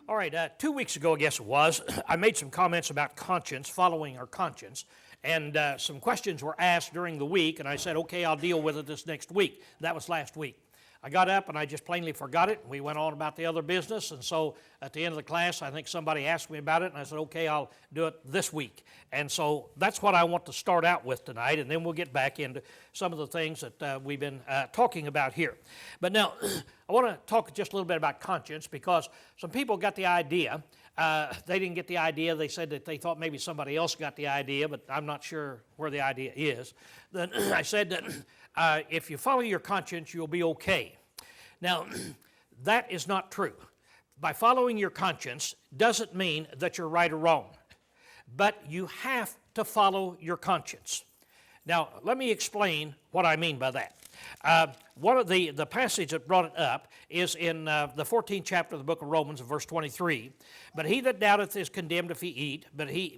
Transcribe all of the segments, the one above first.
All right, 2 weeks ago, I guess it was, I made some comments about conscience, following our conscience, and some questions were asked during the week, and I said, okay, I'll deal with it this next week. That was last week. I got up and I just plainly forgot it. We went on about the other business, and so at the end of the class, I think somebody asked me about it, and I said, okay, I'll do it this week. And so that's what I want to start out with tonight, and then we'll get back into some of the things that we've been talking about here. But now, I want to talk just a little bit about conscience, because some people got the idea. They didn't get the idea. They said that they thought maybe somebody else got the idea, but I'm not sure where the idea is. Then I said that if you follow your conscience, you'll be okay. Now, that is not true. By following your conscience doesn't mean that you're right or wrong, but you have to follow your conscience. Now, let me explain what I mean by that. One of the passage that brought it up is in the 14th chapter of the book of Romans, verse 23. But he that doubteth is condemned if he eat,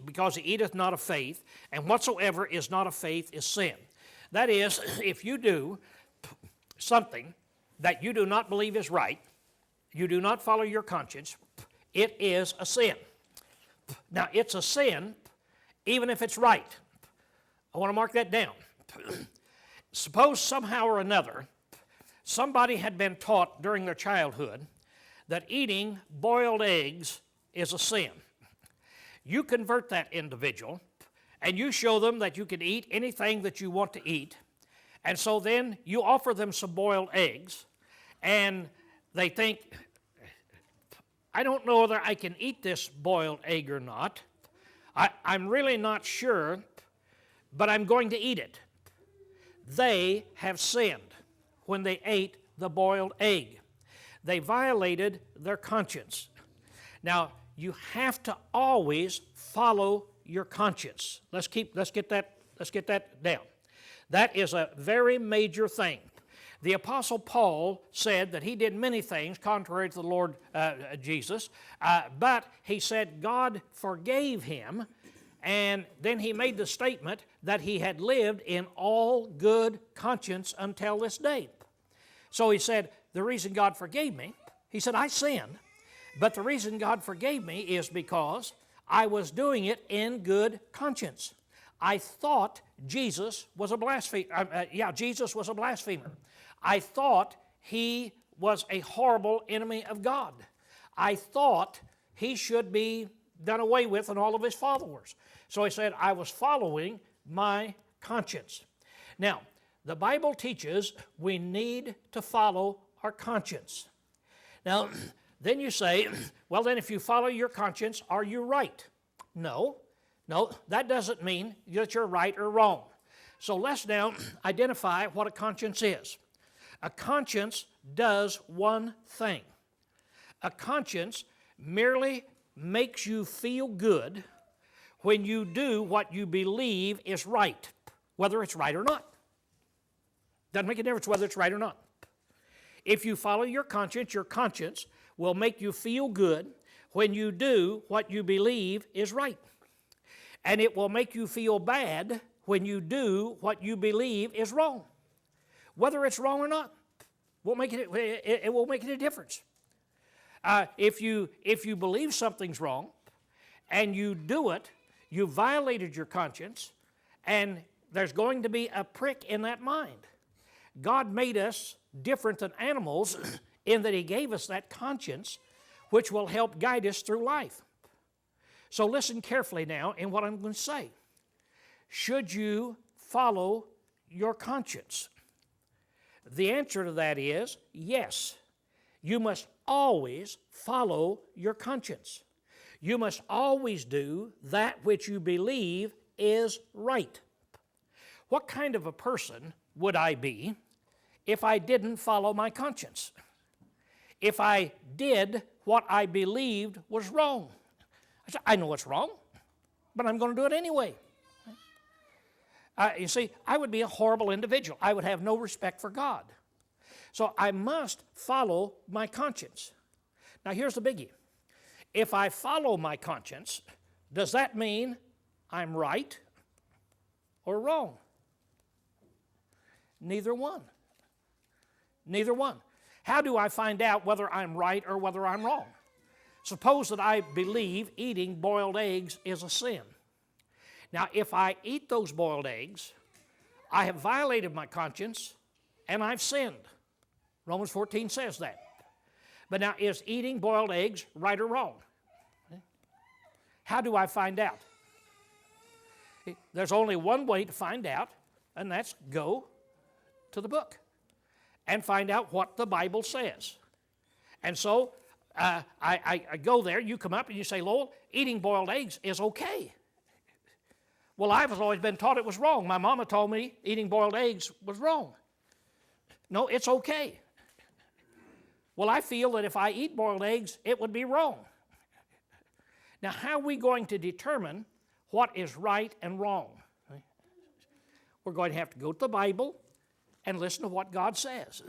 because he eateth not of faith, and whatsoever is not of faith is sin. That is, if you do something that you do not believe is right, you do not follow your conscience, it is a sin. Now, it's a sin even if it's right. I want to mark that down. Suppose somehow or another somebody had been taught during their childhood that eating boiled eggs is a sin. You convert that individual and you show them that you can eat anything that you want to eat, and so then you offer them some boiled eggs, and they think, I don't know whether I can eat this boiled egg or not. I'm really not sure, but I'm going to eat it. They have sinned when they ate the boiled egg. They violated their conscience. Now, you have to always follow your conscience. Let's get that down. That is a very major thing. The Apostle Paul said that he did many things contrary to the Lord Jesus, but he said God forgave him, and then he made the statement that he had lived in all good conscience until this day. So he said, the reason God forgave me, he said, I sinned, but the reason God forgave me is because I was doing it in good conscience. I thought Jesus was a blasphemer. Jesus was a blasphemer. I thought he was a horrible enemy of God. I thought he should be done away with and all of his followers. So he said, I was following my conscience. Now, the Bible teaches we need to follow our conscience. Now, then you say, well, then if you follow your conscience, are you right? No, that doesn't mean that you're right or wrong. So let's now identify what a conscience is. A conscience does one thing. A conscience merely makes you feel good when you do what you believe is right, whether it's right or not. Doesn't make a difference whether it's right or not. If you follow your conscience will make you feel good when you do what you believe is right. And it will make you feel bad when you do what you believe is wrong. Whether it's wrong or not, it won't make any difference. If you believe something's wrong and you do it, you violated your conscience, and there's going to be a prick in that mind. God made us different than animals in that he gave us that conscience which will help guide us through life. So listen carefully now in what I'm going to say. Should you follow your conscience? The answer to that is yes. You must always follow your conscience. You must always do that which you believe is right. What kind of a person would I be if I didn't follow my conscience? If I did what I believed was wrong? I know what's wrong, but I'm going to do it anyway. You see, I would be a horrible individual. I would have no respect for God. So I must follow my conscience. Now here's the biggie. If I follow my conscience, does that mean I'm right or wrong? Neither one. Neither one. How do I find out whether I'm right or whether I'm wrong? Suppose that I believe eating boiled eggs is a sin. Now, if I eat those boiled eggs, I have violated my conscience and I've sinned. Romans 14 says that. But now, is eating boiled eggs right or wrong? How do I find out? There's only one way to find out, and that's go to the book and find out what the Bible says. And so I go there, you come up and you say, Lowell, eating boiled eggs is okay. Well, I've always been taught it was wrong. My mama told me eating boiled eggs was wrong. No, it's okay. Well, I feel that if I eat boiled eggs, it would be wrong. Now, how are we going to determine what is right and wrong? We're going to have to go to the Bible and listen to what God says.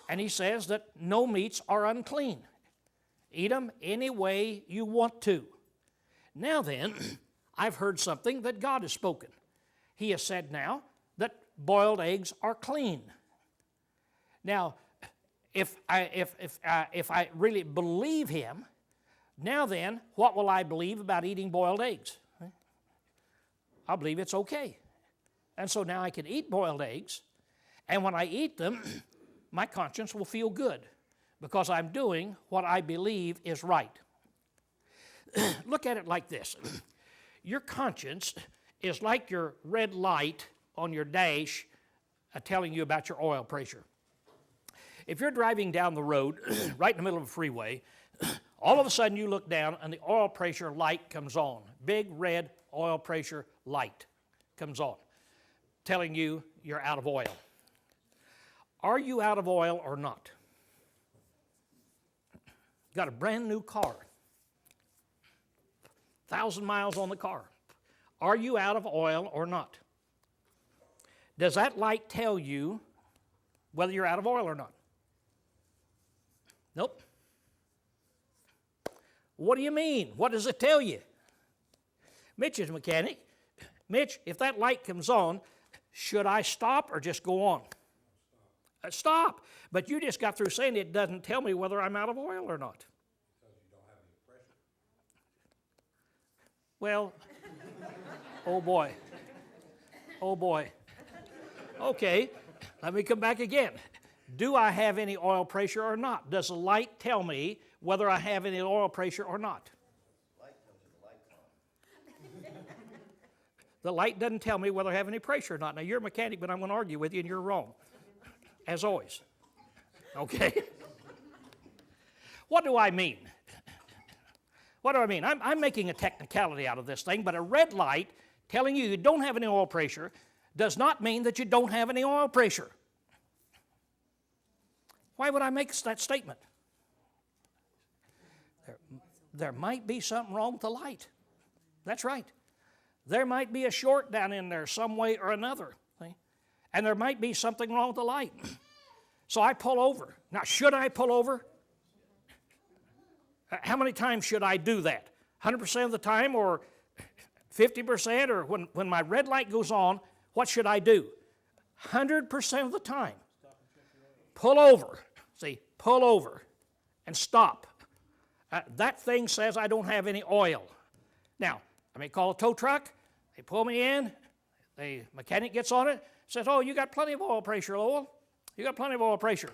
And He says that no meats are unclean. Eat them any way you want to. Now then, I've heard something that God has spoken. He has said now that boiled eggs are clean. Now, if I really believe Him, now then, what will I believe about eating boiled eggs? I believe it's okay. And so now I can eat boiled eggs, and when I eat them, my conscience will feel good because I'm doing what I believe is right. Look at it like this. Your conscience is like your red light on your dash telling you about your oil pressure. If you're driving down the road, right in the middle of a freeway, all of a sudden you look down and the oil pressure light comes on. Big red oil pressure light comes on, telling you you're out of oil. Are you out of oil or not? Got a brand new car, 1,000 miles on the car. Are you out of oil or not? Does that light tell you whether you're out of oil or not? Nope. What do you mean? What does it tell you? Mitch is a mechanic. Mitch, if that light comes on, should I stop or just go on? Stop. But you just got through saying it doesn't tell me whether I'm out of oil or not. Because you don't have any pressure. Well, oh boy. Oh boy. Okay, let me come back again. Do I have any oil pressure or not? Does the light tell me whether I have any oil pressure or not? Light tells you the light's on. The light doesn't tell me whether I have any pressure or not. Now, you're a mechanic, but I'm going to argue with you, and you're wrong, as always. Okay? What do I mean? What do I mean? I'm making a technicality out of this thing, but a red light telling you don't have any oil pressure does not mean that you don't have any oil pressure. Why would I make that statement? There might be something wrong with the light. That's right. There might be a short down in there some way or another. See? And there might be something wrong with the light. So I pull over. Now, should I pull over? How many times should I do that? 100% of the time or 50%? Or when my red light goes on, what should I do? 100% of the time. Pull over. See, pull over and stop. That thing says I don't have any oil. Now, I may call a tow truck. They pull me in. The mechanic gets on it, says, oh, you got plenty of oil pressure, Lowell. You got plenty of oil pressure.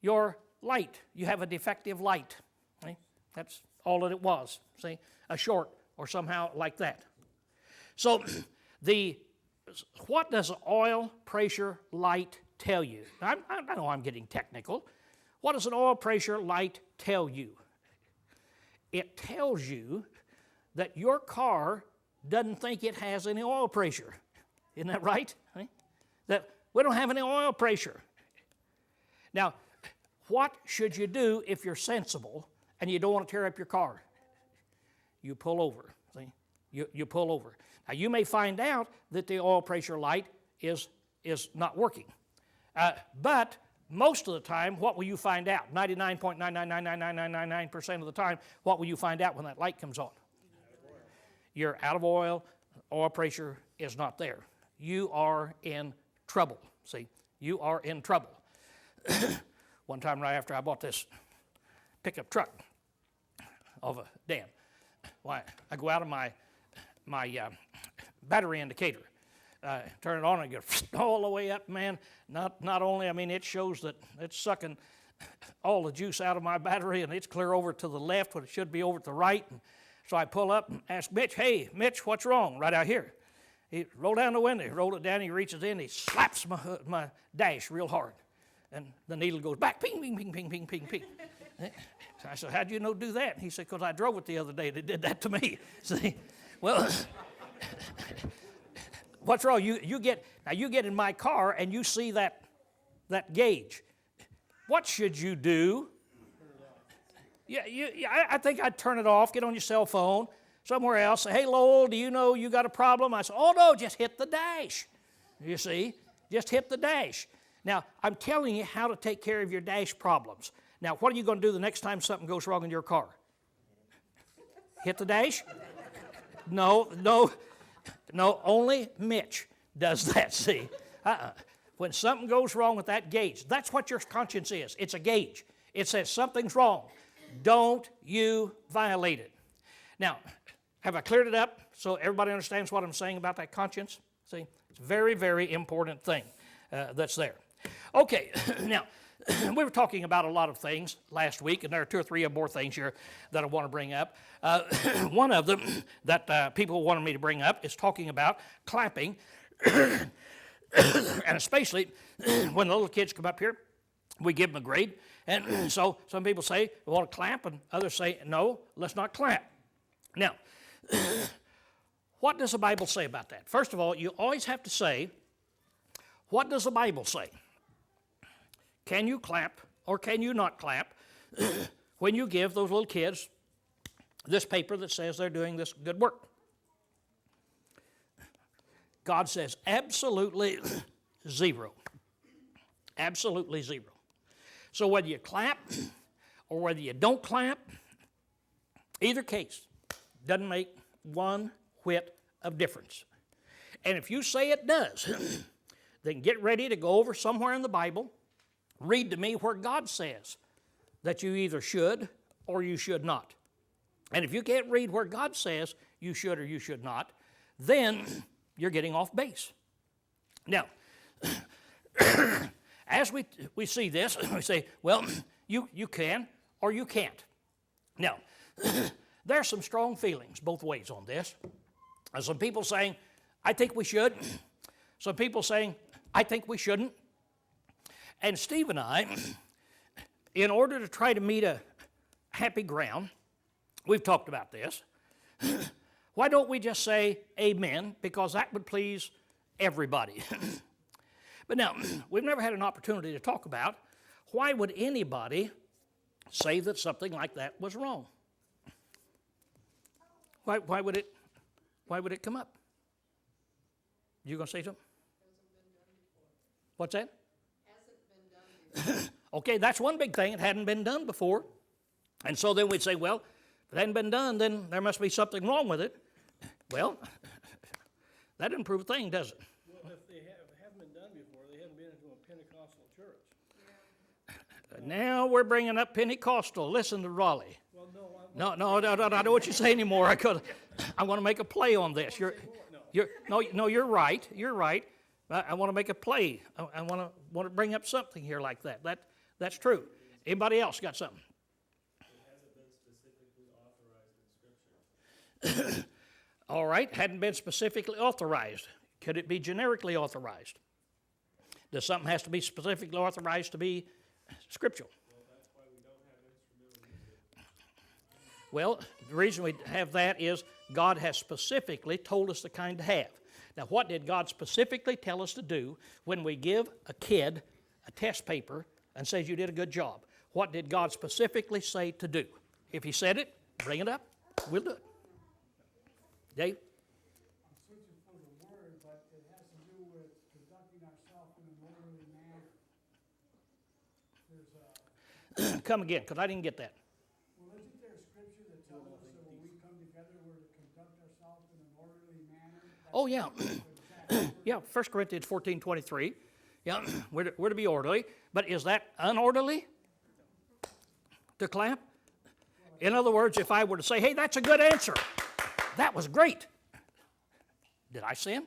Your light, you have a defective light. See? That's all that it was. See, a short or somehow like that. So what does an oil pressure light tell you? I know I'm getting technical. What does an oil pressure light tell you? It tells you that your car doesn't think it has any oil pressure. Isn't that right? That we don't have any oil pressure. Now, what should you do if you're sensible and you don't want to tear up your car? You pull over. See? You pull over. Now, you may find out that the oil pressure light is not working. But most of the time, what will you find out? 99.9999999% of the time, what will you find out when that light comes on? You're out of oil. Oil pressure is not there. You are in trouble. See, you are in trouble. One time right after I bought this pickup truck, of a dam. Why, I go out of my battery indicator, turn it on and get all the way up, man. Not only, I mean, it shows that it's sucking all the juice out of my battery, and it's clear over to the left when it should be over to the right. And so I pull up and ask Mitch, hey, Mitch, what's wrong? Right out here. He rolled down the window, he rolled it down, he reaches in, he slaps my dash real hard. And the needle goes back, ping, ping, ping, ping, ping, ping, ping. So I said, how'd you know do that? He said, because I drove it the other day. They did that to me. See, well, what's wrong? You get in my car and you see that gauge. What should you do? Yeah, I think I'd turn it off, get on your cell phone, somewhere else, say, hey, Lowell, do you know you got a problem? I said, oh, no, just hit the dash. You see, just hit the dash. Now, I'm telling you how to take care of your dash problems. Now, what are you going to do the next time something goes wrong in your car? Hit the dash? No, only Mitch does that, see. When something goes wrong with that gauge, that's what your conscience is. It's a gauge. It says something's wrong. Don't you violate it. Now, have I cleared it up so everybody understands what I'm saying about that conscience? See, it's a very, very important thing that's there. Okay, now, we were talking about a lot of things last week, and there are 2 or 3 more things here that I want to bring up. One of them that people wanted me to bring up is talking about clapping, and especially when the little kids come up here, we give them a grade. And so some people say, we want to clap, and others say, no, let's not clap. Now, what does the Bible say about that? First of all, you always have to say, what does the Bible say? Can you clap or can you not clap when you give those little kids this paper that says they're doing this good work? God says absolutely zero. Absolutely zero. So whether you clap or whether you don't clap, either case doesn't make one whit of difference. And if you say it does, then get ready to go over somewhere in the Bible, read to me where God says that you either should or you should not. And if you can't read where God says you should or you should not, then you're getting off base. Now, as we see this, we say, well, you can or you can't. Now, there's some strong feelings both ways on this. Some people saying, I think we should. Some people saying, I think we shouldn't. And Steve and I, in order to try to meet a happy ground, we've talked about this. Why don't we just say amen, because that would please everybody. But now, we've never had an opportunity to talk about why would anybody say that something like that was wrong? Why would it come up? You going to say something? What's that? Hasn't been done before. Okay, that's one big thing. It hadn't been done before. And so then we'd say, well, if it hadn't been done, then there must be something wrong with it. Well, that doesn't prove a thing, does it? Well, if they haven't been done before, they haven't been into a Pentecostal church. Now we're bringing up Pentecostal. Listen to Raleigh. Well, No, I don't want you to say anymore. I want to make a play on this. You're right. You're right. I want to make a play. I want to bring up something here like that. That's true. Anybody else got something? It hasn't been specifically authorized in Scripture. All right, hadn't been specifically authorized. Could it be generically authorized? Does something has to be specifically authorized to be scriptural? Well, that's why we don't have instrumental music. Well, the reason we have that is God has specifically told us the kind to have. Now, what did God specifically tell us to do when we give a kid a test paper and says you did a good job? What did God specifically say to do? If He said it, bring it up. We'll do it. Dave? I'm searching for the word, but it has to do with conducting ourselves in an orderly manner. There's a, Come again, because I didn't get that. well, isn't there a scripture that tells us that when we come together, we're to conduct ourselves in an orderly manner? Oh, yeah. Yeah, 1 Corinthians 14:23. Yeah, we're to be orderly. But is that unorderly? To clap? In other words, if I were to say, hey, that's a good answer, that was great, did I sin?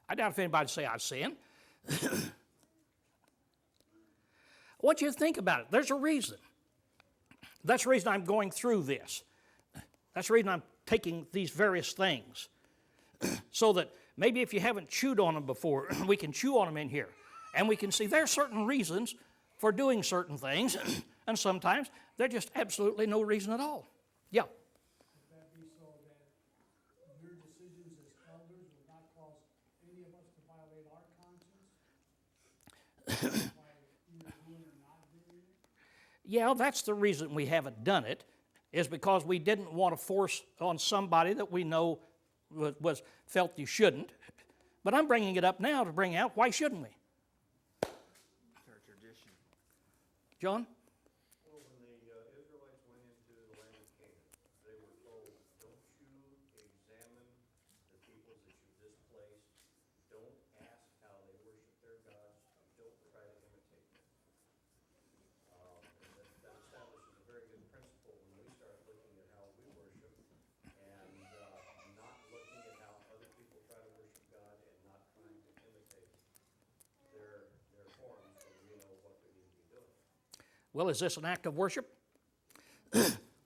I doubt if anybody would say I sinned. I want you to think about it. There's a reason. That's the reason I'm going through this. That's the reason I'm taking these various things. So that maybe if you haven't chewed on them before, we can chew on them in here. And we can see there are certain reasons for doing certain things, and sometimes there's just absolutely no reason at all. Yeah. Would that be so that your decisions as elders would not cause any of us to violate our conscience? By either doing or not doing it? Yeah, that's the reason we haven't done it, is because we didn't want to force on somebody that we know felt you shouldn't. But I'm bringing it up now to bring out why shouldn't we? It's our tradition. John? Well, when the Israelites went into the land of Canaan, they were told, don't you examine the peoples that you displaced. Don't ask how they worship their gods. Don't try to imitate them. And that establishes a very good principle when we start looking at how we worship and not looking at how other people try to worship God and not trying to imitate their forms, so we know what we need to be doing. Well, is this an act of worship?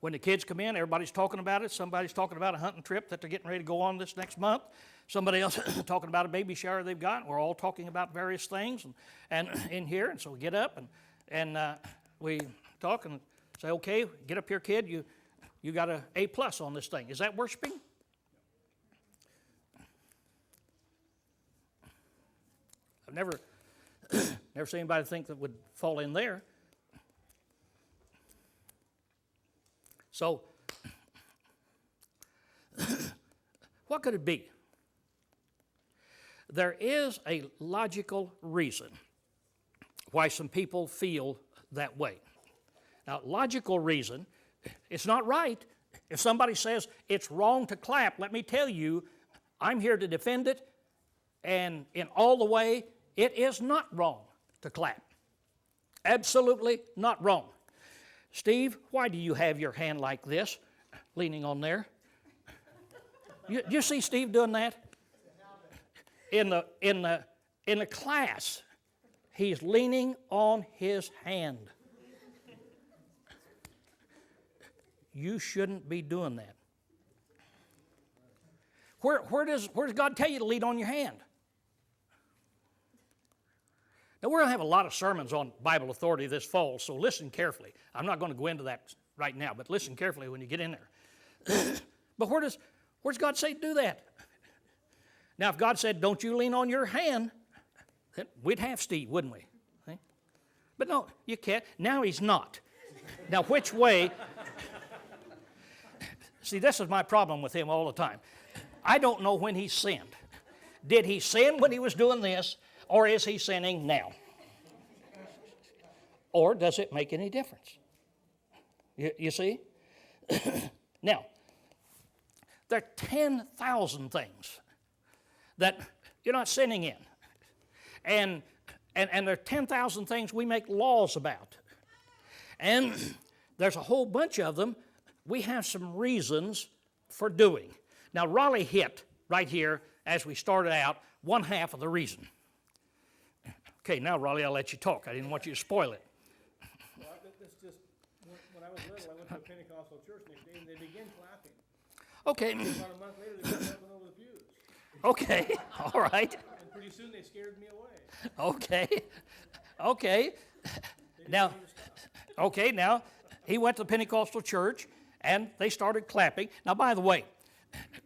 When the kids come in, everybody's talking about it. Somebody's talking about a hunting trip that they're getting ready to go on this next month. Somebody else talking about a baby shower they've got. We're all talking about various things and in here. And so we get up and we talk and say, okay, get up here, kid. You got an A+ on this thing. Is that worshiping? I've never seen anybody think that would fall in there. So, what could it be? There is a logical reason why some people feel that way. Now, logical reason, it's not right. If somebody says it's wrong to clap, let me tell you, I'm here to defend it, and in all the way, it is not wrong to clap. Absolutely not wrong. Steve, why do you have your hand like this, leaning on there? You see Steve doing that? In the class, he's leaning on his hand. You shouldn't be doing that. Where does God tell you to lean on your hand? Now, we're going to have a lot of sermons on Bible authority this fall, so listen carefully. I'm not going to go into that right now, but listen carefully when you get in there. But where's God say do that? Now, if God said, don't you lean on your hand, then we'd have Steve, wouldn't we? See? But no, you can't. Now he's not. Now, which way? See, this is my problem with him all the time. I don't know when he sinned. Did he sin when he was doing this? Or is he sinning now? Or does it make any difference? You see? Now, there are 10,000 things that you're not sinning in. And there are 10,000 things we make laws about. And there's a whole bunch of them we have some reasons for doing. Now, Raleigh hit right here, as we started out, one half of the reason. Okay, now, Raleigh, I'll let you talk. I didn't want you to spoil it. Well, that's just, when I was little, I went to a Pentecostal church next day, and they began clapping. Okay, About a month later, they started clapping over the pews. okay, all right. And pretty soon, they scared me away. Okay. Now, he went to the Pentecostal church, and they started clapping. Now, by the way,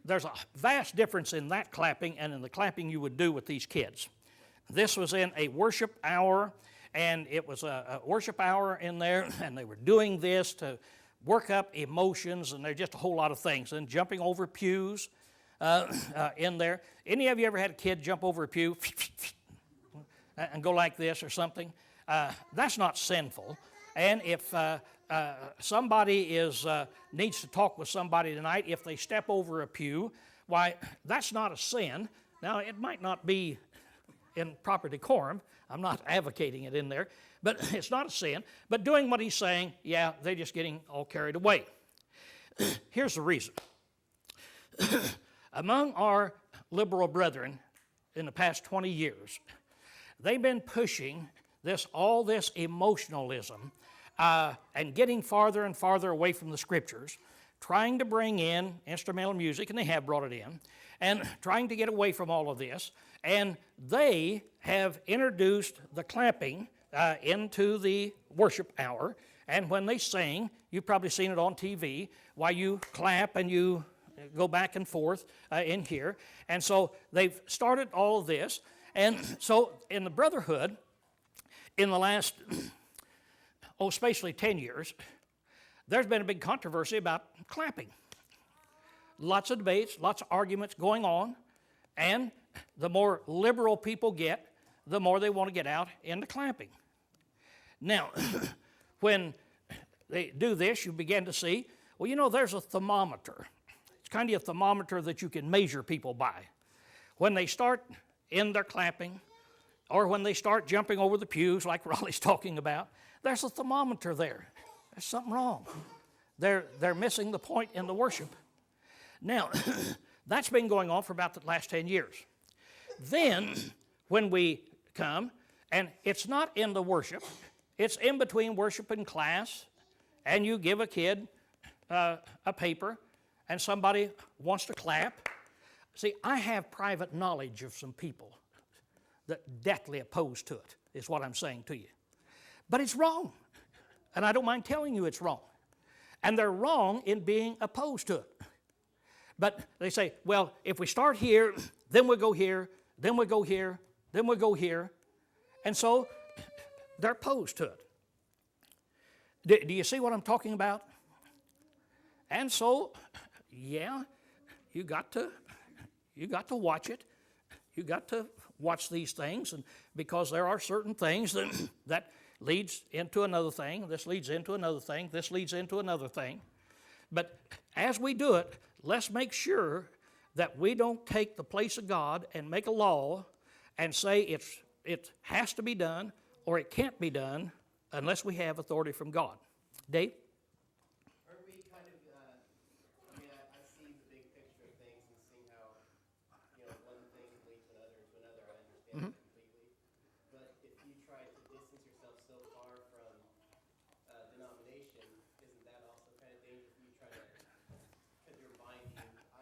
there's a vast difference in that clapping and in the clapping you would do with these kids. This was in a worship hour, and it was a worship hour in there, and they were doing this to work up emotions, and there's just a whole lot of things, and jumping over pews in there. Any of you ever had a kid jump over a pew and go like this or something? That's not sinful. And if somebody needs to talk with somebody tonight, if they step over a pew, why, that's not a sin. Now, it might not be in proper decorum. I'm not advocating it in there. but it's not a sin. But doing what he's saying, yeah, they're just getting all carried away. Here's the reason. Among our liberal brethren in the past 20 years, they've been pushing all this emotionalism and getting farther and farther away from the Scriptures, trying to bring in instrumental music, and they have brought it in, and trying to get away from all of this. And they have introduced the clapping into the worship hour. And when they sing, you've probably seen it on TV, while you clap and you go back and forth in here. And so they've started all of this. And so in the brotherhood, in the last, especially 10 years, there's been a big controversy about clapping. Lots of debates, lots of arguments going on, and the more liberal people get, the more they want to get out into clapping. Now, when they do this, you begin to see, well, you know, there's a thermometer. It's kind of a thermometer that you can measure people by. When they start in their clapping, or when they start jumping over the pews like Raleigh's talking about, there's a thermometer there. There's something wrong. They're missing the point in the worship. Now, that's been going on for about the last 10 years. Then, when we come, and it's not in the worship, it's in between worship and class, and you give a kid a paper, and somebody wants to clap. See, I have private knowledge of some people that deathly opposed to it, is what I'm saying to you. But it's wrong, and I don't mind telling you it's wrong. And they're wrong in being opposed to it. But they say, well, if we start here, then we'll go here, then we'll go here, then we'll go here. And so they're opposed to it. Do you see what I'm talking about? And so, yeah, you got to watch it. You got to watch these things, and because there are certain things that leads into another thing. This leads into another thing. This leads into another thing. But as we do it, let's make sure that we don't take the place of God and make a law and say it has to be done or it can't be done unless we have authority from God. Dave? Aren't we kind of, I see the big picture of things and see how, one thing leads to another and to another. I understand that completely. But if you try to distance yourself so far from denomination, isn't that also kind of dangerous if you try to, because you're binding,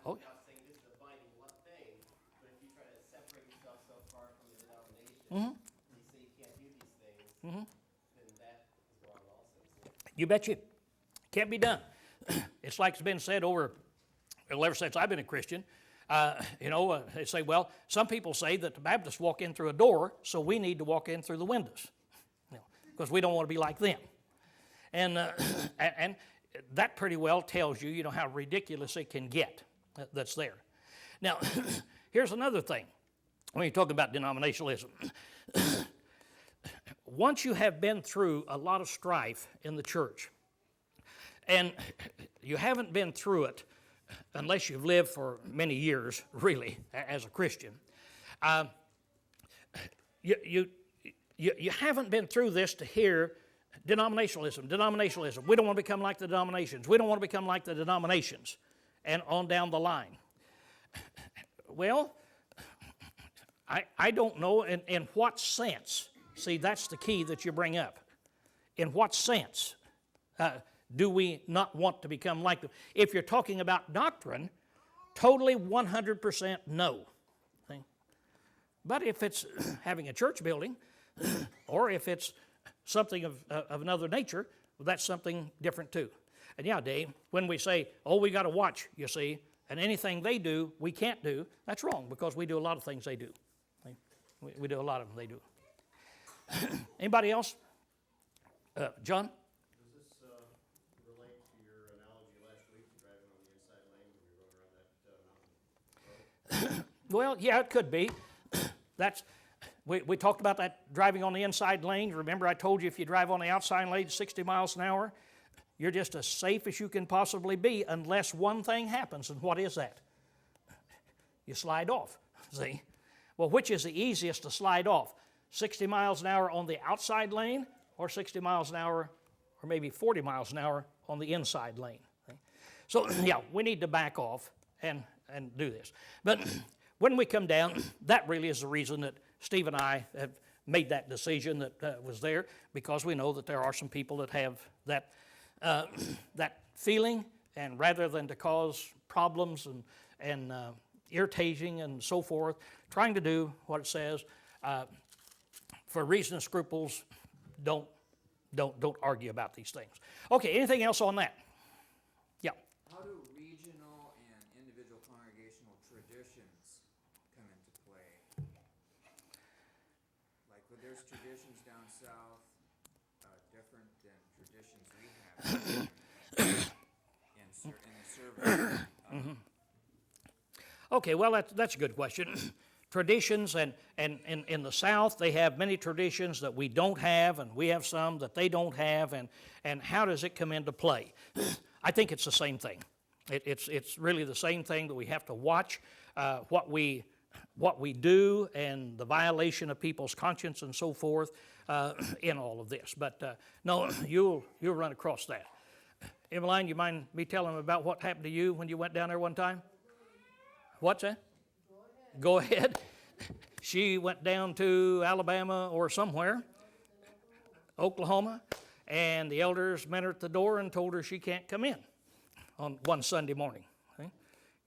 I'm not saying this is a binding thing, but if you try to separate yourself so far from the denomination, and you say you can't do these things, then that is wrong also. You bet you. Can't be done. It's like it's been said ever since I've been a Christian. They say, well, some people say that the Baptists walk in through a door, so we need to walk in through the windows, because we don't want to be like them. And that pretty well tells you, how ridiculous it can get that's there. Now, here's another thing when you're talking about denominationalism. Once you have been through a lot of strife in the church, and you haven't been through it unless you've lived for many years, really, as a Christian, you haven't been through this to hear denominationalism. We don't want to become like the denominations. We don't want to become like the denominations, and on down the line. Well, I don't know in what sense. See, that's the key that you bring up. In what sense do we not want to become like them? If you're talking about doctrine, totally 100% no. See? But if it's having a church building, or if it's something of another nature, well, that's something different too. And yeah, Dave, when we say, oh, we got to watch, you see, and anything they do, we can't do, that's wrong, because we do a lot of things they do. See? We do a lot of them they do. Anybody else? John? Does this relate to your analogy last week, driving on the inside lane when you're going around that mountain road? Well, yeah, it could be. We talked about that driving on the inside lane. Remember, I told you if you drive on the outside lane 60 miles an hour, you're just as safe as you can possibly be unless one thing happens. And what is that? You slide off, see? Well, which is the easiest to slide off? 60 miles an hour on the outside lane or 60 miles an hour or maybe 40 miles an hour on the inside lane. So, yeah, we need to back off and do this. But when we come down, that really is the reason that Steve and I have made that decision that was there, because we know that there are some people that have that, that feeling, and rather than to cause problems and irritating and so forth, trying to do what it says, for reason and scruples, don't argue about these things. Okay, anything else on that? Yeah. How do regional and individual congregational traditions come into play? Like, well, there's traditions down south different than traditions we have in the service. Okay, well, that's a good question. Traditions, and in the South, they have many traditions that we don't have, and we have some that they don't have, and how does it come into play? I think it's the same thing. It's really the same thing, that we have to watch what we do and the violation of people's conscience and so forth in all of this. But no, you'll run across that. Emmeline, you mind me telling them about what happened to you when you went down there one time? What's that? Go ahead. She went down to Alabama or somewhere, Oklahoma, and the elders met her at the door and told her she can't come in on one Sunday morning. See?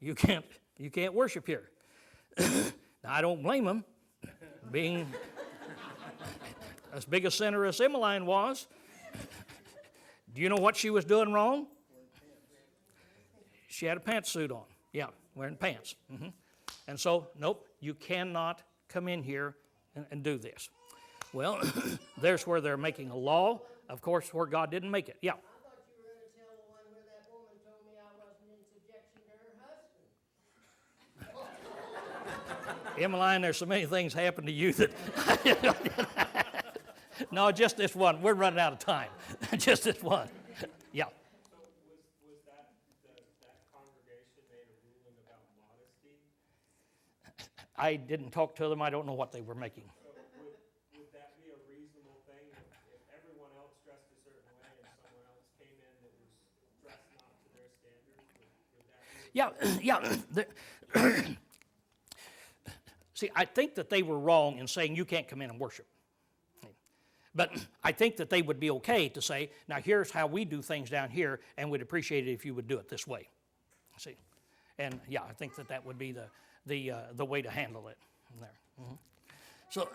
You can't worship here. Now, I don't blame them, being as big a sinner as Emmeline was. Do you know what she was doing wrong? She had a pantsuit on. Yeah, wearing pants. And so, nope, you cannot come in here and do this. Well, there's where they're making a law, of course, where God didn't make it. Yeah. I thought you were going to tell the one where that woman told me I wasn't in subjection to her husband. Emmeline, there's so many things happen to you that... No, just this one. We're running out of time. Just this one. Yeah. So was that congregation made a ruling about modesty? I didn't talk to them. I don't know what they were making. So would that be a reasonable thing if everyone else dressed a certain way and someone else came in that was dressed not to their standards? Would that be See, I think that they were wrong in saying you can't come in and worship. But I think that they would be okay to say, now here's how we do things down here, and we'd appreciate it if you would do it this way. See? And yeah, I think that would be the way to handle it there. So,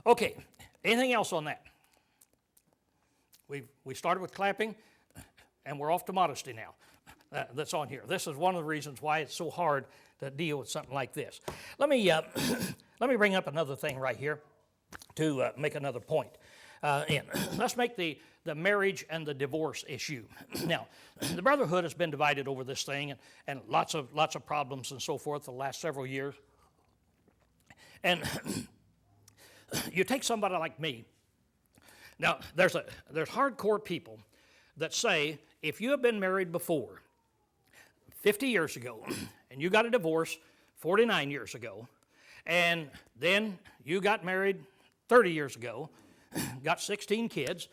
okay, anything else on that? We started with clapping, and we're off to modesty now. That's on here. This is one of the reasons why it's so hard to deal with something like this. Let me bring up another thing right here to make another point. Let's make the marriage and the divorce issue. Now, the Brotherhood has been divided over this thing, and lots of problems and so forth the last several years. And you take somebody like me. Now, there's hardcore people that say if you have been married before 50 years ago and you got a divorce 49 years ago, and then you got married 30 years ago, got 16 kids,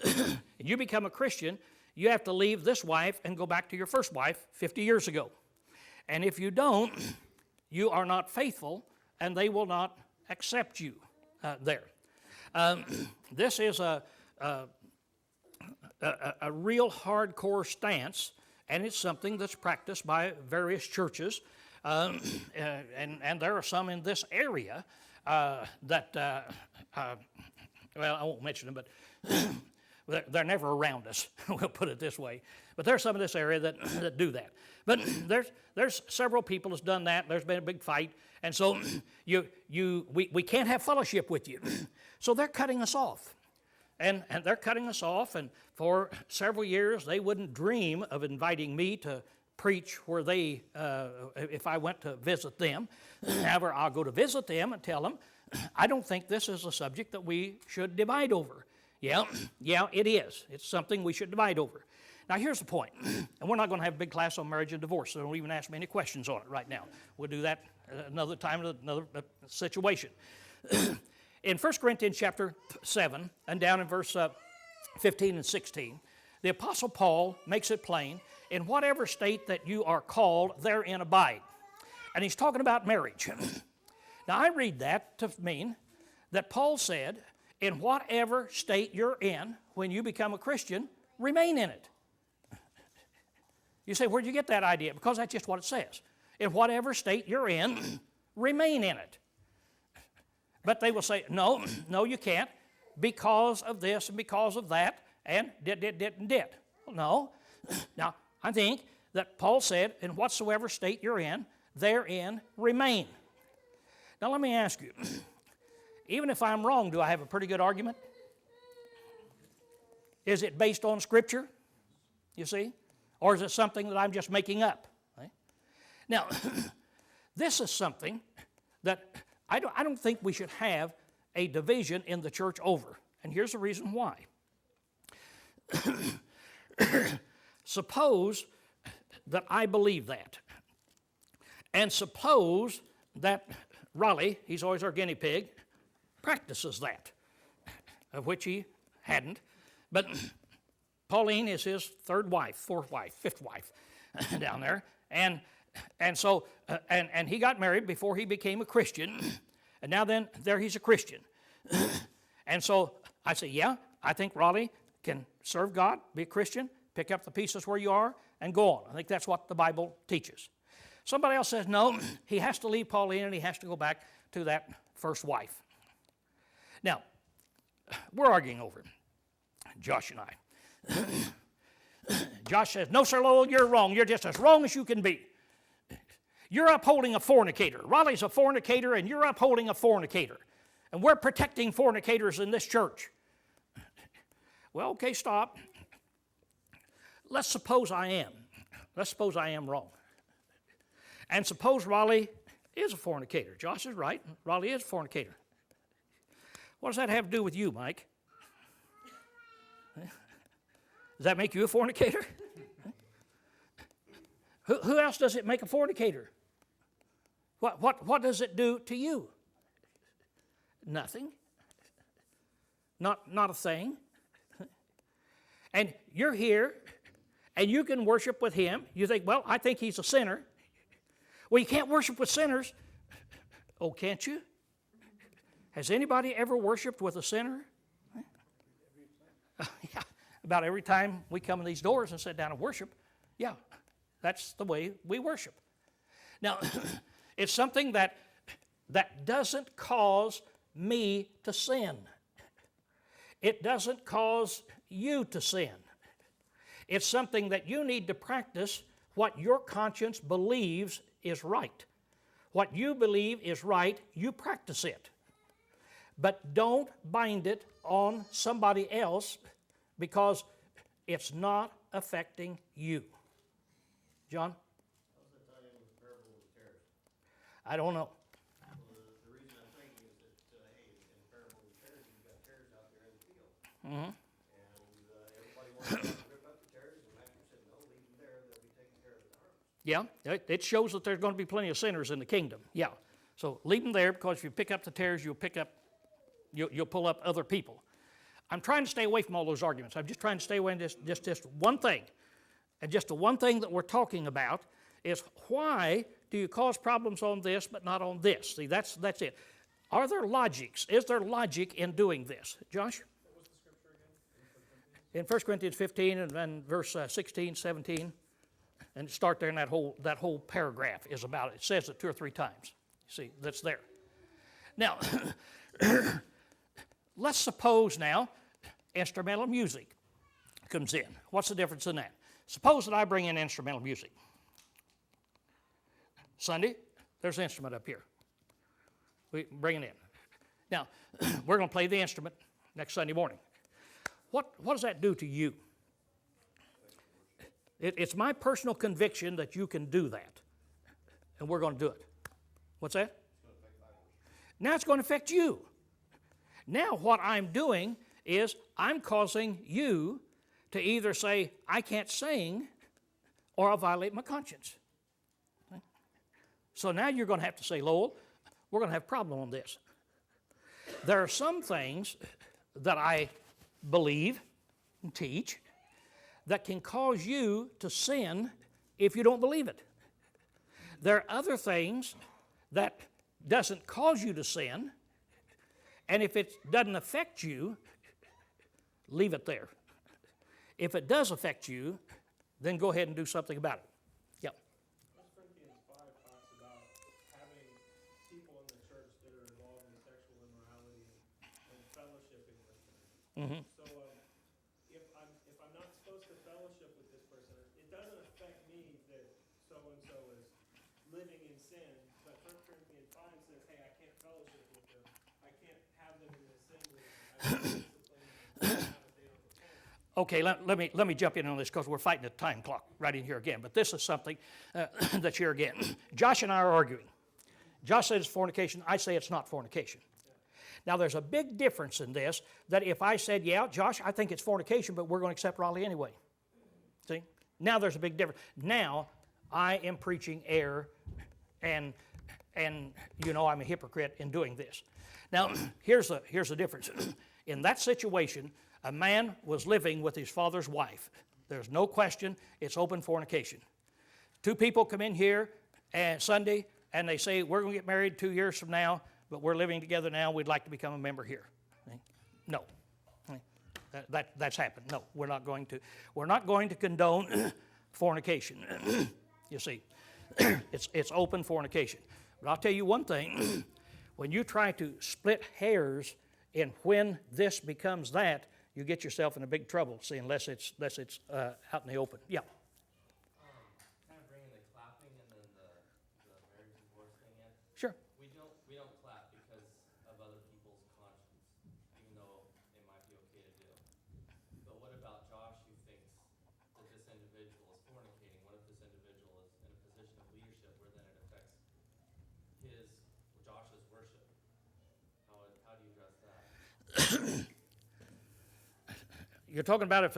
and you become a Christian, you have to leave this wife and go back to your first wife 50 years ago. And if you don't, you are not faithful, and they will not accept you there. This is a real hardcore stance, and it's something that's practiced by various churches, and there are some in this area that, well, I won't mention them, but they're never around us, we'll put it this way. But there's some in this area that do that. But there's several people that's done that. There's been a big fight, and so we can't have fellowship with you. So they're cutting us off. And they're cutting us off, and for several years they wouldn't dream of inviting me to preach where they, if I went to visit them. However, I'll go to visit them and tell them, I don't think this is a subject that we should divide over. Yeah, it is. It's something we should divide over. Now, here's the point, and we're not going to have a big class on marriage and divorce, so don't even ask me any questions on it right now. We'll do that another time, another situation. in 1 Corinthians chapter 7 and down in verse 15 and 16, the Apostle Paul makes it plain, in whatever state that you are called, therein abide. And he's talking about marriage. Now I read that to mean that Paul said, in whatever state you're in, when you become a Christian, remain in it. You say, where'd you get that idea? Because that's just what it says. In whatever state you're in, remain in it. But they will say, no, you can't, because of this and because of that, and did. Well, no. Now, I think that Paul said, in whatsoever state you're in, therein remain. Now, let me ask you, even if I'm wrong, do I have a pretty good argument? Is it based on Scripture, you see? Or is it something that I'm just making up? Right? Now, this is something that I don't think we should have a division in the church over. And here's the reason why. Suppose that I believe that. And suppose that Raleigh, he's always our guinea pig, practices that, of which he hadn't. But Pauline is his third wife, fourth wife, fifth wife down there. And so he got married before he became a Christian. And now then, there he's a Christian. And so I say, yeah, I think Raleigh can serve God, be a Christian, pick up the pieces where you are, and go on. I think that's what the Bible teaches. Somebody else says, no, he has to leave Pauline and he has to go back to that first wife. Now, we're arguing over it, Josh and I. Josh says, no, Sir Lowell, you're wrong. You're just as wrong as you can be. You're upholding a fornicator. Raleigh's a fornicator, and you're upholding a fornicator. And we're protecting fornicators in this church. Well, okay, stop. Let's suppose I am. Let's suppose I am wrong. And suppose Raleigh is a fornicator. Josh is right. Raleigh is a fornicator. What does that have to do with you, Mike? Does that make you a fornicator? Who else does it make a fornicator? What does it do to you? Nothing. Not a thing. And you're here, and you can worship with him. You think, well, I think he's a sinner. Well, you can't worship with sinners. Oh, can't you? Has anybody ever worshiped with a sinner? Yeah, about every time we come in these doors and sit down and worship, yeah, that's the way we worship. Now, it's something that doesn't cause me to sin. It doesn't cause you to sin. It's something that you need to practice what your conscience believes is right. What you believe is right, you practice it. But don't bind it on somebody else because it's not affecting you. John? How's that tie in with the parable of the tares? I don't know. Well, the reason I'm thinking is that, hey, in the parable of the tares, you've got tares out there in the field. Mm-hmm. And everybody wants to rip up the tares, and Matthew said, no, leave them there, they'll be taken care of in the harvest. Yeah, it shows that there's going to be plenty of sinners in the kingdom. Yeah. So leave them there because if you pick up the tares, you'll pull up other people. I'm trying to stay away from all those arguments. I'm just trying to stay away from just one thing. And just the one thing that we're talking about is why do you cause problems on this but not on this? See, that's it. Are there logics? Is there logic in doing this? Josh? What was the scripture again? In 1 Corinthians 15 and then verse 16, 17, and start there in that whole paragraph is about it. It says it 2 or 3 times. See, that's there. Now, let's suppose now instrumental music comes in. What's the difference in that? Suppose that I bring in instrumental music. Sunday, there's an instrument up here. We bring it in. Now, we're going to play the instrument next Sunday morning. What does that do to you? It's my personal conviction that you can do that. And we're going to do it. What's that? Now it's going to affect you. Now what I'm doing is I'm causing you to either say, I can't sing, or I'll violate my conscience. Okay? So now you're going to have to say, Lowell, we're going to have a problem on this. There are some things that I believe and teach that can cause you to sin if you don't believe it. There are other things that doesn't cause you to sin, and if it doesn't affect you, leave it there. If it does affect you, then go ahead and do something about it. Yeah. 1 Corinthians 5 talks about having people in the church that are involved in sexual immorality and fellowshipping with them. Mm-hmm. So if I'm not supposed to fellowship with this person, it doesn't affect me that so-and-so is living in sin, but 1 Corinthians 5 says, hey, I can't fellowship with them. I can't have them in the assembly. I can't discipline them if they don't repent. Okay, let me jump in on this because we're fighting the time clock right in here again. But this is something that's here again. Josh and I are arguing. Josh says it's fornication. I say it's not fornication. Now, there's a big difference in this that if I said, yeah, Josh, I think it's fornication, but we're going to accept Raleigh anyway. See? Now there's a big difference. Now I am preaching error, and you know I'm a hypocrite in doing this. Now, here's the difference. In that situation, a man was living with his father's wife. There's no question it's open fornication. Two people come in here and Sunday, and they say, we're going to get married 2 years from now, but we're living together now. We'd like to become a member here. No. That's happened. No, we're not going to. We're not going to condone fornication. You see, it's open fornication. But I'll tell you one thing. When you try to split hairs in when this becomes that, you get yourself in a big trouble. See, unless it's out in the open. Yeah. Kind of bringing the clapping and then the marriage divorce thing in. Sure. We don't clap because of other people's conscience, even though it might be okay to do. But what about Josh, who thinks that this individual is fornicating? What if this individual is in a position of leadership where then it affects Josh's worship? How do you address that? You're talking about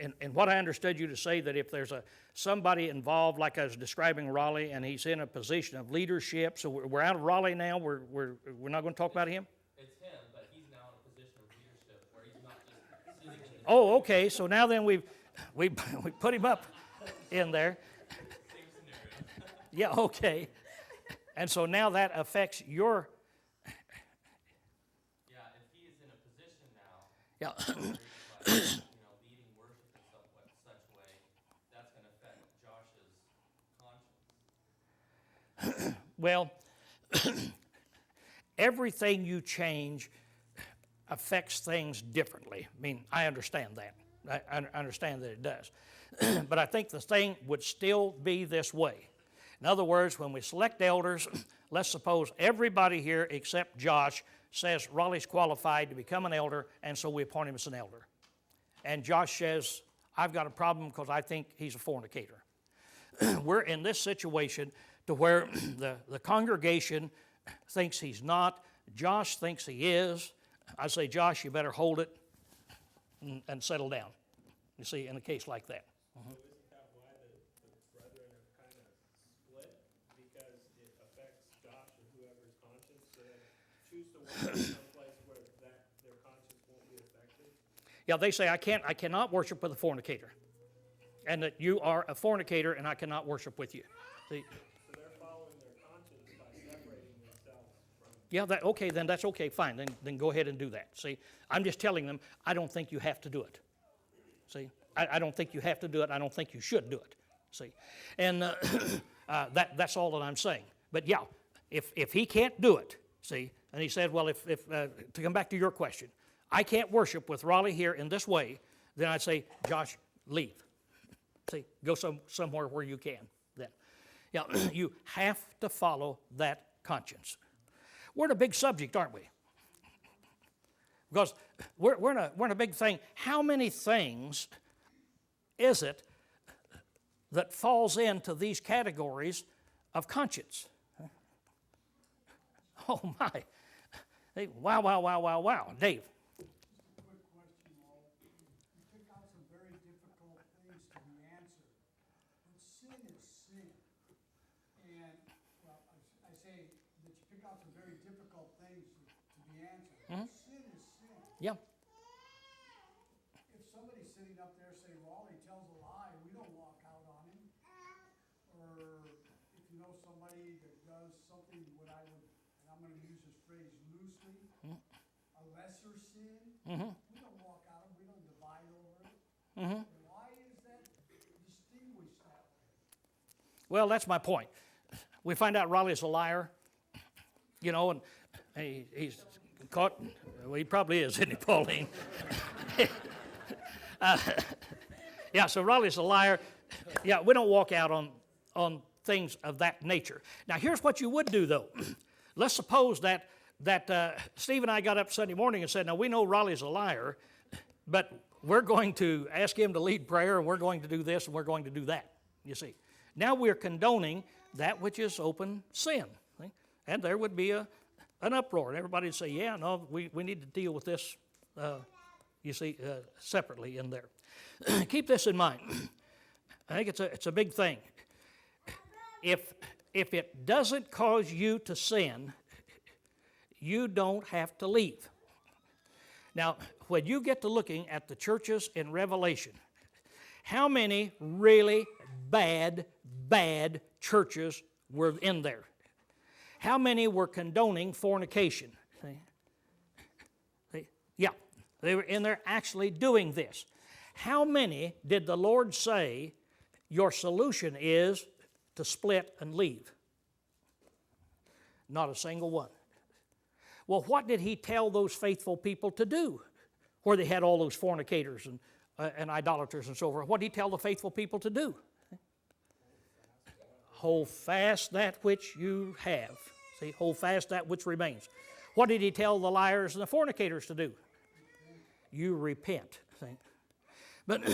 and what I understood you to say, that if there's somebody involved, like I was describing Raleigh, and he's in a position of leadership, so we're out of Raleigh now. We're not going to talk about him. It's him, but he's now in a position of leadership where he's not just sitting in the Oh, okay. So now then we put him up in there. same scenario. Yeah. Okay. And so now that affects your. Yeah, if he is in a position now, Yeah. where he's like, leading worship in such way, that's going to affect Josh's conscience. Well, everything you change affects things differently. I mean, I understand that. I understand that it does. But I think the thing would still be this way. In other words, when we select elders, let's suppose everybody here except Josh says Raleigh's qualified to become an elder, and so we appoint him as an elder. And Josh says, I've got a problem because I think he's a fornicator. We're in this situation to where the congregation thinks he's not. Josh thinks he is. I say, Josh, you better hold it and settle down. You see, in a case like that. So isn't that why the brethren are kind of split? Because it affects Josh or whoever's conscience, so they choose to work someplace where their conscience won't be affected? Yeah, they say, I cannot worship with a fornicator. And that you are a fornicator and I cannot worship with you. See? So they're following their conscience by separating themselves from Yeah, okay, then that's okay, fine. Then go ahead and do that. See, I'm just telling them, I don't think you have to do it. See, I don't think you have to do it. I don't think you should do it. See, and that's all that I'm saying. But yeah, if he can't do it, see, and he said, well, if to come back to your question, I can't worship with Raleigh here in this way, then I'd say, Josh, leave. See, go somewhere where you can. Then, yeah, you have to follow that conscience. We're in a big subject, aren't we? Because we're in a big thing. How many things is it that falls into these categories of conscience? Oh my! Hey, wow! Dave. Quick question, Lowell. You pick out some very difficult things to be answered. But sin is sin. And, well, I say that you pick out some very difficult things the answer. Sin is sin. Yeah. If somebody's sitting up there saying, Raleigh tells a lie, we don't walk out on him. Or if you know somebody that does something, what I would, and I'm gonna use this phrase loosely, a lesser sin, we don't walk out, we don't divide over it. Why is that distinguished that way? Well, that's my point. We find out Raleigh's a liar, you know, and he's caught. Well, he probably is, isn't he, Pauline? Yeah, so Raleigh's a liar. Yeah, we don't walk out on things of that nature. Now, here's what you would do, though. Let's suppose that Steve and I got up Sunday morning and said, now, we know Raleigh's a liar, but we're going to ask him to lead prayer, and we're going to do this, and we're going to do that, you see. Now we're condoning that which is open sin. See? And there would be an uproar, and everybody would say, yeah, no, we need to deal with this, you see, separately in there. Keep this in mind. I think it's a big thing. If it doesn't cause you to sin, you don't have to leave. Now, when you get to looking at the churches in Revelation, how many really bad churches were in there? How many were condoning fornication? Yeah, they were in there actually doing this. How many did the Lord say your solution is to split and leave? Not a single one. Well, what did he tell those faithful people to do where they had all those fornicators and idolaters and so forth? What did he tell the faithful people to do? Hold fast that which you have. See, hold fast that which remains. What did he tell the liars and the fornicators to do? You repent. See? But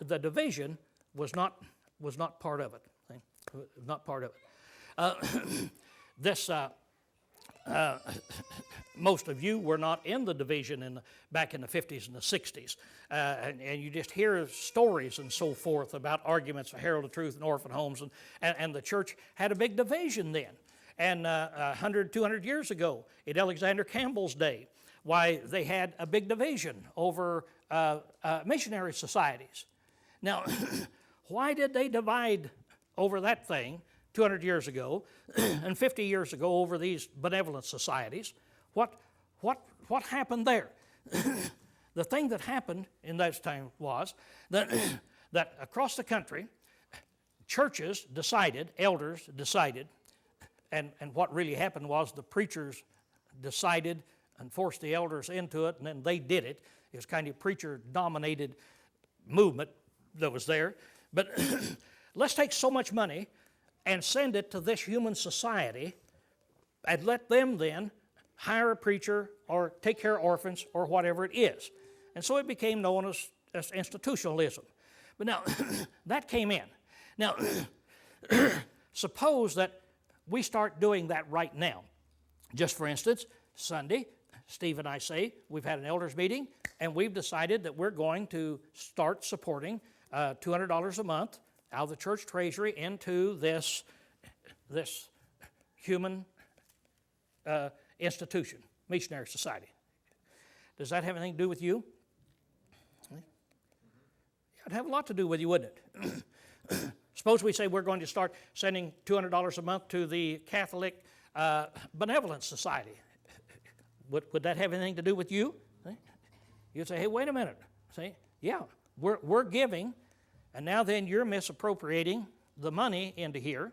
the division was not part of it. See? Not part of it. Most of you were not in the division back in the 50s and the 60s. And you just hear stories and so forth about arguments for Herald of Truth and orphan homes. And the church had a big division then. And 100, 200 years ago, in Alexander Campbell's day, why they had a big division over missionary societies. Now, why did they divide over that thing 200 years ago and 50 years ago over these benevolent societies? What happened there? The thing that happened in that time was that across the country, churches decided, elders decided, and what really happened was the preachers decided and forced the elders into it, and then they did it. It was kind of a preacher-dominated movement that was there. But let's take so much money and send it to this human society and let them then hire a preacher or take care of orphans or whatever it is. And so it became known as institutionalism. But now, that came in. Now, suppose that we start doing that right now. Just for instance, Sunday, Steve and I say, we've had an elders meeting, and we've decided that we're going to start supporting $200 a month out of the church treasury into this human institution, missionary society. Does that have anything to do with you? It'd have a lot to do with you, wouldn't it? Suppose we say we're going to start sending $200 a month to the Catholic Benevolent Society. Would that have anything to do with you? See? You'd say, hey, wait a minute. See? Yeah, we're giving, and now then you're misappropriating the money into here.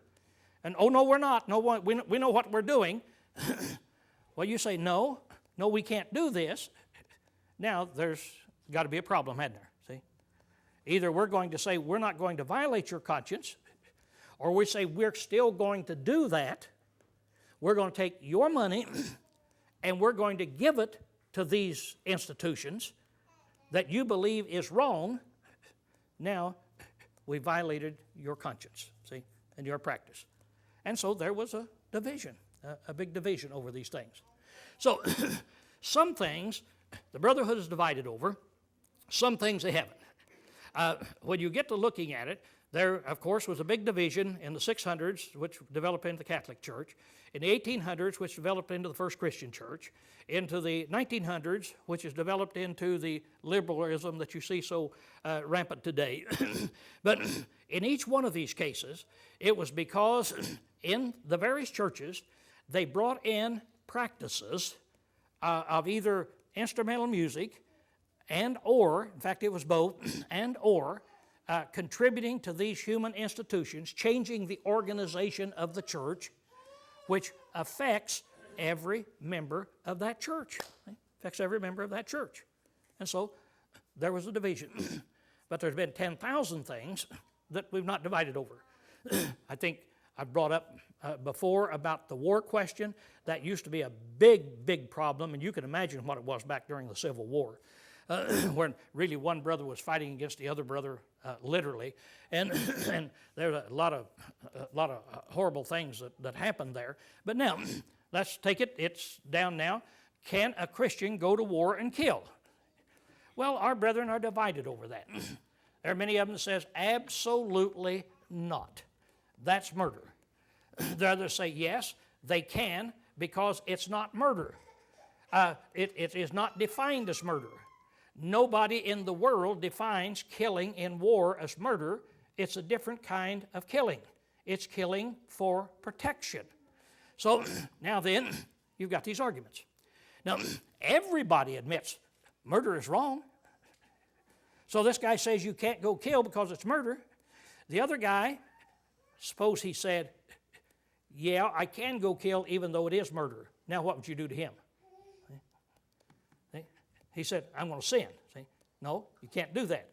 And, oh, no, we're not. No, we know what we're doing. Well, you say, no, we can't do this. Now, there's got to be a problem, hasn't there? See? Either we're going to say we're not going to violate your conscience, or we say we're still going to do that. We're going to take your money and we're going to give it to these institutions that you believe is wrong. Now, we violated your conscience, see, and your practice. And so there was a division, a big division over these things. So some things the Brotherhood is divided over, some things they haven't. When you get to looking at it, There, of course, was a big division in the 600s, which developed into the Catholic Church, in the 1800s, which developed into the First Christian Church, into the 1900s, which has developed into the liberalism that you see so rampant today. But in each one of these cases, it was because in the various churches, they brought in practices of either instrumental music and or, in fact it was both, and or, contributing to these human institutions, changing the organization of the church, which affects every member of that church. Affects every member of that church. And so there was a division. But there's been 10,000 things that we've not divided over. I think I've brought up before about the war question. That used to be a big, big problem, and you can imagine what it was back during the Civil War. When really one brother was fighting against the other brother, literally, and there's a lot of horrible things that happened there. But now, let's take it. It's down now. Can a Christian go to war and kill? Well, our brethren are divided over that. There are many of them that says absolutely not. That's murder. The others say yes, they can because it's not murder. It is not defined as murder. Nobody in the world defines killing in war as murder. It's a different kind of killing. It's killing for protection. So now then, you've got these arguments. Now, everybody admits murder is wrong. So this guy says you can't go kill because it's murder. The other guy, suppose he said, yeah, I can go kill even though it is murder. Now what would you do to him? He said, I'm going to sin. See? No, you can't do that.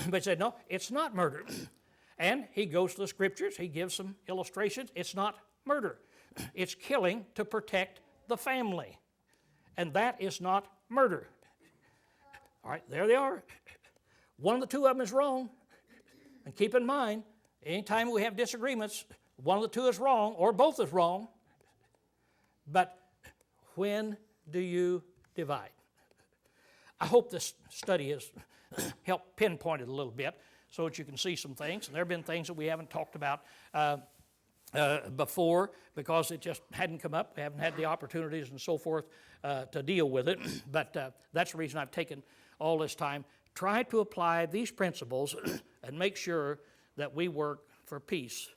But he said, no, it's not murder. And he goes to the scriptures. He gives some illustrations. It's not murder. It's killing to protect the family. And that is not murder. All right, there they are. One of the two of them is wrong. And keep in mind, anytime we have disagreements, one of the two is wrong or both is wrong. But when do you divide? I hope this study has helped pinpoint it a little bit so that you can see some things. And there have been things that we haven't talked about before because it just hadn't come up. We haven't had the opportunities and so forth to deal with it. But that's the reason I've taken all this time. Try to apply these principles and make sure that we work for peace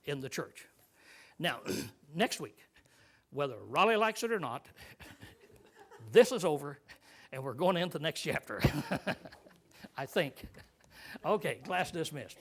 in the church. Now, next week, whether Raleigh likes it or not, this is over. And we're going into the next chapter, I think. Okay, class dismissed.